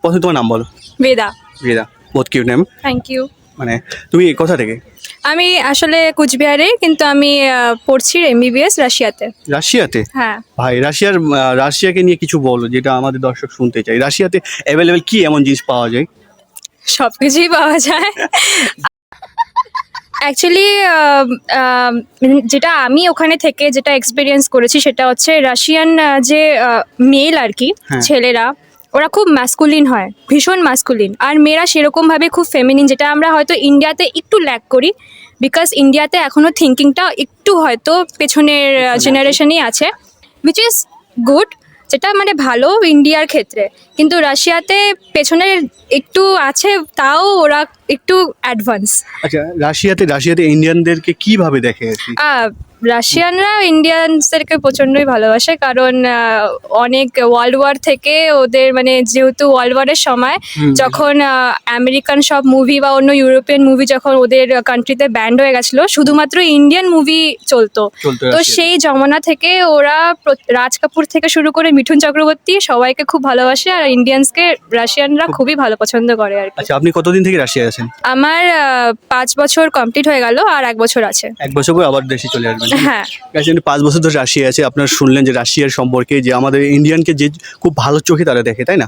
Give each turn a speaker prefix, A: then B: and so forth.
A: প্রথমে তোমার নাম বলো।
B: বেদা।
A: বেদা, বহুত কিউট নেম।
B: Thank you.
A: মানে তুমি কোথা থেকে?
B: আমি আসলে কুচবিহারে, কিন্তু আমি পড়ছি MBBS রাশিয়াতে।
A: রাশিয়াতে?
B: হ্যাঁ।
A: ভাই রাশিয়াকে নিয়ে কিছু বলো, যেটা আমাদের দর্শক শুনতে চাই। রাশিয়াতে অ্যাভেলেবেল কি এমন জিনিস পাওয়া যায়?
B: সব কিছুই পাওয়া যায় অ্যাকচুয়ালি। যেটা আমি ওখানে থেকে যেটা এক্সপিরিয়েন্স করেছি সেটা হচ্ছে রাশিয়ান যে মেল আর কি,
A: হ্যাঁ।
B: ছেলেরা ওরা খুব ম্যাসকুলিন হয়, ভীষণ ম্যাসকুলিন। আর মেয়েরা সেরকমভাবে খুব ফেমিনিন, যেটা আমরা হয়তো ইন্ডিয়াতে একটু ল্যাক করি, বিকজ ইন্ডিয়াতে এখনও থিঙ্কিংটা একটু হয়তো পেছনের জেনারেশনেই আছে, উইচ ইজ গুড, যেটা মানে ভালো ইন্ডিয়ার ক্ষেত্রে। কিন্তু রাশিয়াতে পেছনের একটু আছে, তাও ওরা একটু অ্যাডভান্স।
A: আচ্ছা, রাশিয়াতে ইন্ডিয়ানদেরকে কিভাবে দেখে আর কি?
B: রাশিয়ানরা ইন্ডিয়ানসদেরকে প্রচণ্ডই ভালোবাসে, কারণ অনেক ওয়ার্ল্ড ওয়ার থেকে ওদের মানে যেহেতু ওয়ার্ল্ড ওয়ারের সময় যখন আমেরিকান সব মুভি বা অন্য ইউরোপিয়ান মুভি যখন ওদের কান্ট্রিতে ব্যান্ড হয়ে গেছিলো, শুধুমাত্র ইন্ডিয়ান মুভি চলতো। তো
A: রাশিয়াতে।
B: সেই জমানা থেকে ওরা রাজ কাপুর থেকে শুরু করে মিঠুন চক্রবর্তী সবাইকে খুব ভালোবাসে, আর ইন্ডিয়ানসকে রাশিয়ানরা খুবই ভালো পছন্দ করে আর কি।
A: আচ্ছা, আপনি কতদিন থেকে রাশিয়ায় আছেন?
B: আমার 5 বছর কমপ্লিট হয়ে গেল, আর 1 বছর আছে।
A: 1 বছর পর আবার দেশে চলে আসবেন?
B: হ্যাঁ।
A: আচ্ছা, 5 বছর ধরে রাশিয়া আছে, আপনারা শুনলেন যে রাশিয়ার সম্পর্কে, যে আমাদের ইন্ডিয়ানকে যে খুব ভালো চোখে তারা দেখে, তাই না?